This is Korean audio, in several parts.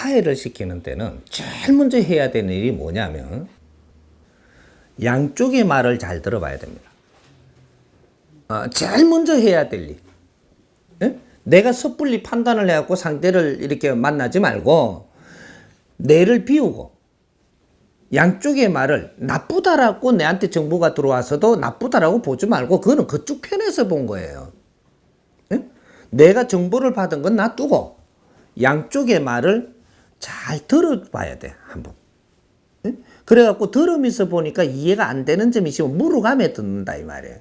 화해를 시키는 때는 제일 먼저 해야 되는 일이 뭐냐면 양쪽의 말을 잘 들어봐야 됩니다. 제일 먼저 해야 될 일. 예? 내가 섣불리 판단을 해갖고 상대를 이렇게 만나지 말고 뇌를 비우고 양쪽의 말을 나쁘다라고 내한테 정보가 들어와서도 나쁘다라고 보지 말고 그거는 그쪽 편에서 본 거예요. 예? 내가 정보를 받은 건 놔두고 양쪽의 말을 잘 들어봐야 돼, 한번. 예? 그래갖고 들으면서 보니까 이해가 안 되는 점이 있으면 물어가며 듣는다, 이 말이에요.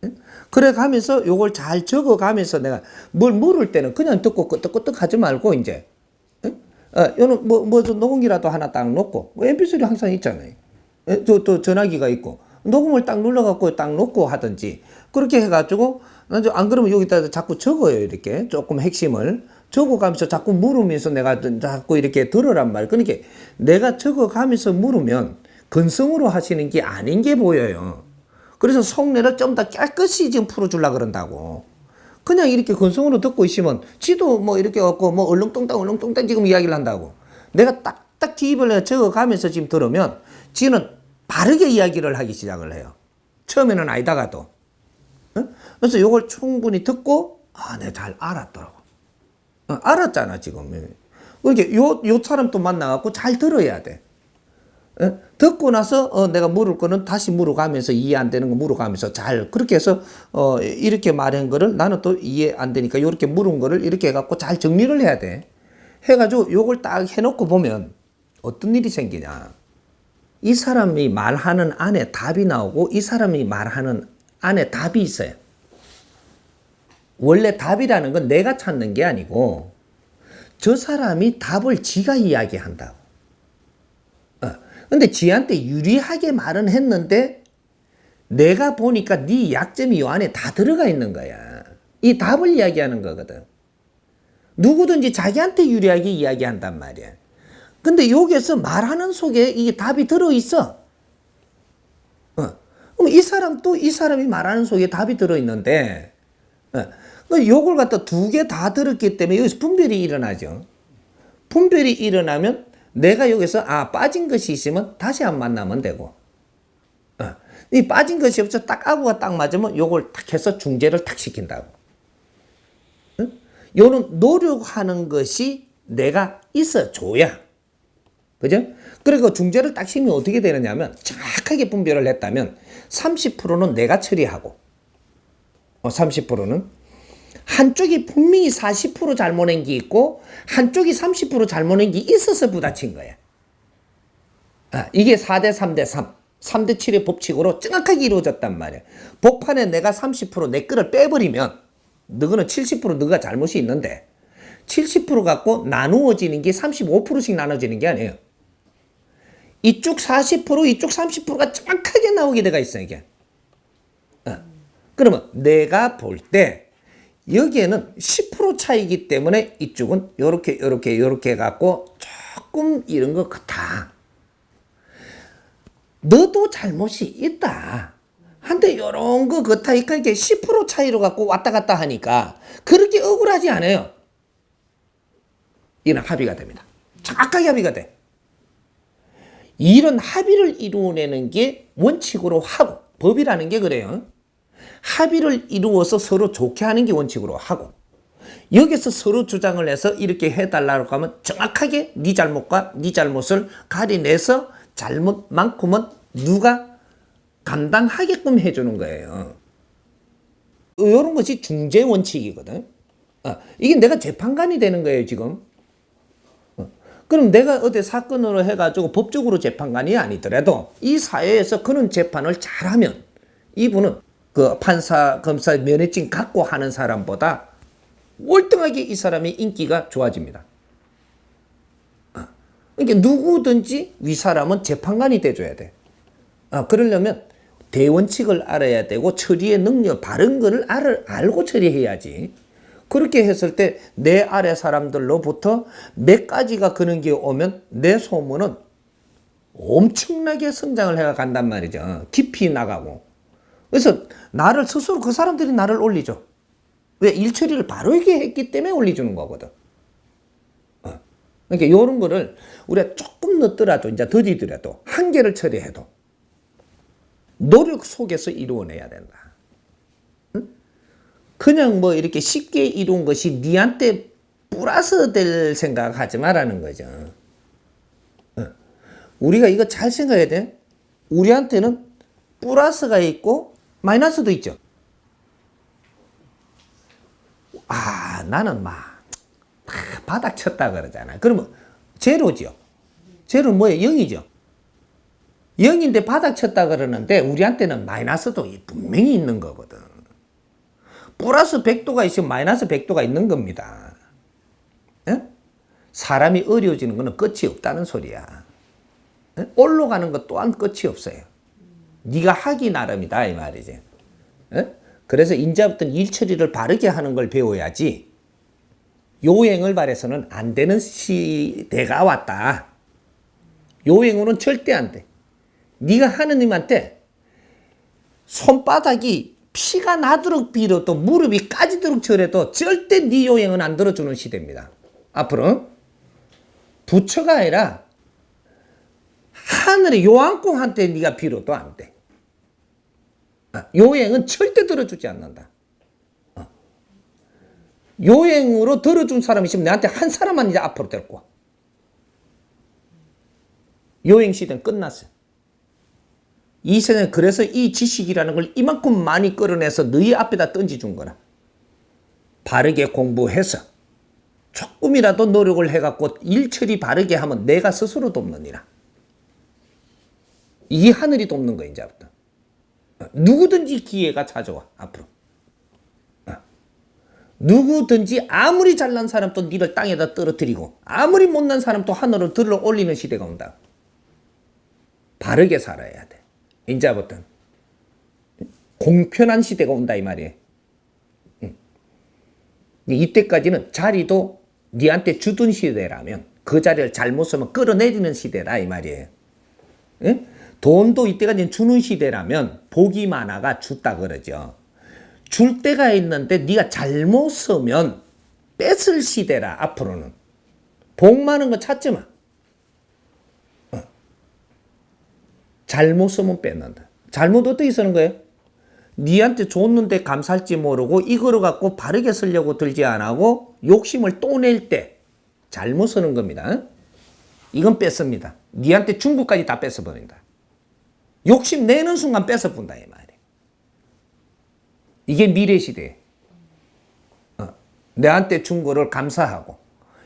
예? 그래 가면서 요걸 잘 적어가면서 내가 뭘 물을 때는 그냥 듣고 끄떡끄떡 하지 말고, 이제. 요는 녹음기라도 하나 딱 놓고, MP3 항상 있잖아요. 예? 또 전화기가 있고, 녹음을 딱 눌러갖고 딱 놓고 하든지, 그렇게 해가지고, 안 그러면 여기다 자꾸 적어요, 이렇게. 조금 핵심을. 적어가면서 자꾸 물으면서 내가 자꾸 이렇게 들으란 말이에요. 그러니까 내가 적어가면서 물으면 근성으로 하시는 게 아닌 게 보여요. 그래서 속내를 좀 더 깨끗이 지금 풀어주려고 그런다고. 그냥 이렇게 근성으로 듣고 있으면 지도 뭐 이렇게 없고 뭐 얼렁뚱땅 지금 이야기를 한다고. 내가 딱딱 기입을 해 적어가면서 지금 들으면 지는 바르게 이야기를 하기 시작을 해요. 처음에는 아니다가도. 그래서 이걸 충분히 듣고 내가 잘 알았더라고. 알았잖아 지금. 이렇게 요 사람 또 만나갖고 잘 들어야 돼. 듣고 나서 내가 물을 거는 다시 물어가면서 이해 안 되는 거 물어가면서 잘 그렇게 해서 이렇게 말한 거를 나는 또 이해 안 되니까 이렇게 물은 거를 이렇게 해갖고 잘 정리를 해야 돼. 해가지고 요걸 딱 해놓고 보면 어떤 일이 생기냐. 이 사람이 말하는 안에 답이 나오고 이 사람이 말하는 안에 답이 있어요. 원래 답이라는 건 내가 찾는 게 아니고 저 사람이 답을 지가 이야기한다고. 근데 지한테 유리하게 말은 했는데 내가 보니까 네 약점이 요 안에 다 들어가 있는 거야. 이 답을 이야기하는 거거든. 누구든지 자기한테 유리하게 이야기한단 말이야. 근데 여기에서 말하는 속에 이게 답이 들어있어. 그럼 이 사람도 이 사람이 말하는 속에 답이 들어있는데 요걸 갖다 두 개 다 들었기 때문에 여기서 분별이 일어나죠. 분별이 일어나면 내가 여기서 빠진 것이 있으면 다시 안 만나면 되고 이 빠진 것이 없어 딱 아구가 딱 맞으면 요걸 탁 해서 중재를 탁 시킨다고. 요는 노력하는 것이 내가 있어줘야. 그죠? 그리고 중재를 딱 시키면 어떻게 되느냐면 정확하게 분별을 했다면 30%는 내가 처리하고 30%는 한쪽이 분명히 40% 잘못한 게 있고 한쪽이 30% 잘못한 게 있어서 부딪힌 거야. 이게 4대 3대 3, 3대 7의 법칙으로 정확하게 이루어졌단 말이야. 복판에 내가 30% 내 거를 빼버리면 너는 70% 너가 잘못이 있는데 70% 갖고 나누어지는 게 35%씩 나눠지는 게 아니에요. 이쪽 40%, 이쪽 30%가 정확하게 나오게 돼가 있어, 이게. 그러면 내가 볼 때 여기에는 10% 차이기 때문에 이쪽은 요렇게 해갖고 조금 이런 것 같아. 너도 잘못이 있다. 한데 요런 거 같아니까 이게 10% 차이로 갖고 왔다 갔다 하니까 그렇게 억울하지 않아요. 이는 합의가 됩니다. 정확하게 합의가 돼. 이런 합의를 이루어내는 게 원칙으로 하고 법이라는 게 그래요. 합의를 이루어서 서로 좋게 하는 게 원칙으로 하고 여기서 서로 주장을 해서 이렇게 해달라고 하면 정확하게 네 잘못과 네 잘못을 가려내서 잘못만큼은 누가 감당하게끔 해주는 거예요. 이런 것이 중재 원칙이거든. 이게 내가 재판관이 되는 거예요 지금. 그럼 내가 어디 사건으로 해가지고 법적으로 재판관이 아니더라도 이 사회에서 그런 재판을 잘하면 이분은 그 판사, 검사 면허증 갖고 하는 사람보다 월등하게 이 사람의 인기가 좋아집니다. 그러니까 누구든지 위 사람은 재판관이 돼줘야 돼. 그러려면 대원칙을 알아야 되고 처리의 능력, 바른 거를 알고 처리해야지. 그렇게 했을 때 내 아래 사람들로부터 몇 가지가 그런 게 오면 내 소문은 엄청나게 성장을 해가 간단 말이죠. 깊이 나가고. 그래서 나를 스스로 그 사람들이 나를 올리죠. 왜? 일 처리를 바르게 했기 때문에 올려주는 거거든. 그러니까 요런 거를 우리가 조금 늦더라도 이제 더디더라도 한계를 처리해도 노력 속에서 이루어내야 된다. 응? 그냥 뭐 이렇게 쉽게 이룬 것이 니한테 플러스 될 생각하지 말라는 거죠. 응. 우리가 이거 잘 생각해야 돼. 우리한테는 플러스가 있고 마이너스도 있죠. 나는 막 바닥 쳤다 그러잖아. 그러면 제로죠. 제로는 뭐예요? 0이죠. 0인데 바닥 쳤다 그러는데 우리한테는 마이너스도 분명히 있는 거거든. 플러스 100도가 있으면 마이너스 100도가 있는 겁니다. 예? 사람이 어려워지는 것은 끝이 없다는 소리야. 예? 올라가는 것 또한 끝이 없어요. 네가 하기 나름이다 이 말이지. 예? 그래서 이제부터 일 처리를 바르게 하는 걸 배워야지 요행을 바래서는 안 되는 시대가 왔다. 요행으로는 절대 안 돼. 네가 하느님한테 손바닥이 피가 나도록 빌어도 무릎이 까지도록 절해도 절대 네 요행은 안 들어주는 시대입니다. 앞으로 부처가 아니라 하늘의 요한공한테 네가 빌어도 안 돼. 요행은 절대 들어주지 않는다. 요행으로 들어준 사람이 있으면 내한테 한 사람만 이제 앞으로 데리고 와. 요행 시대는 끝났어요. 이 세상에 그래서 이 지식이라는 걸 이만큼 많이 끌어내서 너희 앞에다 던져준 거라. 바르게 공부해서 조금이라도 노력을 해갖고 일처리 바르게 하면 내가 스스로 돕느니라. 이 하늘이 돕는 거야 이제부터. 누구든지 기회가 찾아와 앞으로. 누구든지 아무리 잘난 사람도 니를 땅에다 떨어뜨리고 아무리 못난 사람도 하늘로 들어 올리는 시대가 온다. 바르게 살아야 돼. 이제부터 공평한 시대가 온다 이 말이에요. 이때까지는 자리도 니한테 주던 시대라면 그 자리를 잘못 쓰면 끌어내리는 시대다 이 말이에요. 돈도 이때까지는 주는 시대라면 복이 많아가 줬다 그러죠. 줄 때가 있는데 네가 잘못 쓰면 뺏을 시대라 앞으로는. 복 많은 거 찾지 마. 잘못 쓰면 뺏는다. 잘못 어떻게 쓰는 거예요? 니한테 줬는데 감사할지 모르고 이거를 갖고 바르게 쓰려고 들지 안 하고 욕심을 또 낼 때 잘못 쓰는 겁니다. 이건 뺏습니다. 니한테 준 것까지 다 뺏어버린다. 욕심 내는 순간 뺏어본다 이 말이에요. 이게 미래 시대. 내한테 준 거를 감사하고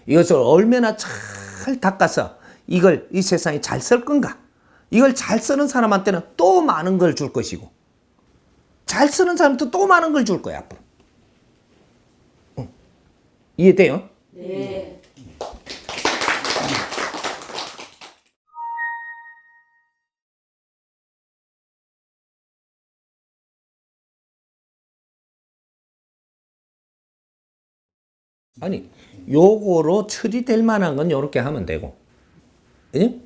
이것을 얼마나 잘 닦아서 이걸 이 세상에 잘 쓸 건가. 이걸 잘 쓰는 사람한테는 또 많은 걸 줄 것이고 잘 쓰는 사람한테 또 많은 걸 줄 거야 앞으로. 이해돼요? 네. 아니 요거로 처리될 만한 건 요렇게 하면 되고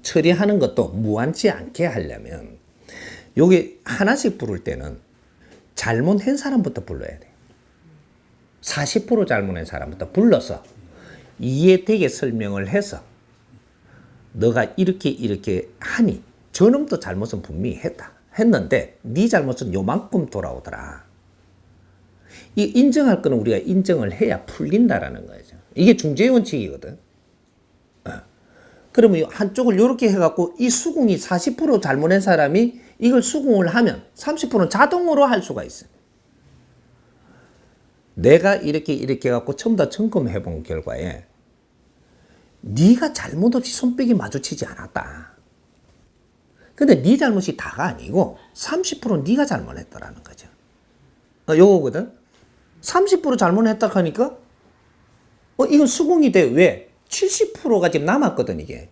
처리하는 것도 무한치 않게 하려면 요게 하나씩 부를 때는 잘못한 사람부터 불러야 돼. 40% 잘못한 사람부터 불러서 이해되게 설명을 해서 너가 이렇게 하니 저놈도 잘못은 분명히 했는데 네 잘못은 요만큼 돌아오더라. 이 인정할 거는 우리가 인정을 해야 풀린다라는 거죠. 이게 중재의 원칙이거든. 그러면 한쪽을 이렇게 해갖고 이 수긍이 40% 잘못한 사람이 이걸 수긍을 하면 30%는 자동으로 할 수가 있어. 내가 이렇게 해갖고 전부 다 점검해 본 결과에 네가 잘못 없이 손뼉이 마주치지 않았다. 근데 네 잘못이 다가 아니고 30%는 네가 잘못했다라는 거죠. 요거거든. 30% 잘못했다 하니까 이건 수긍이 돼. 왜? 70%가 지금 남았거든 이게.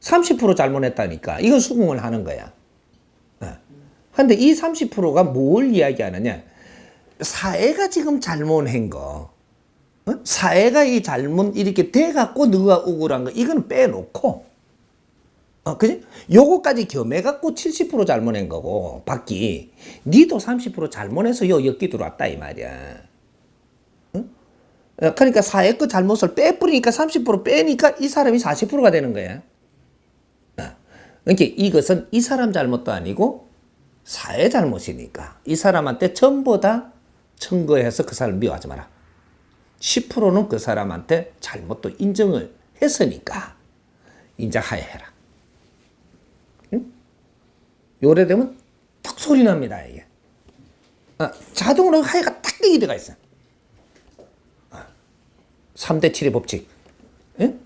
30% 잘못했다니까 이건 수긍을 하는 거야. 근데 이 30%가 뭘 이야기하느냐. 사회가 지금 잘못한 거. 사회가 이 잘못 이렇게 돼갖고 너가 억울한 거 이건 빼놓고 그지? 요거까지 겸해갖고 70% 잘못한 거고 밖이 니도 30% 잘못해서 여 엮기 들어왔다 이 말이야. 그러니까 사회 그 잘못을 빼뿌리니까 30% 빼니까 이 사람이 40%가 되는 거예요. 그러니까 이것은 이 사람 잘못도 아니고 사회 잘못이니까 이 사람한테 전부 다 청구해서 그 사람을 미워하지 마라. 10%는 그 사람한테 잘못도 인정을 했으니까 인정하여해라. 응? 요래 되면 딱 소리 납니다, 이게. 자동으로 하해가 딱 되게 들어가 있어요. 3대 7의 법칙. 응?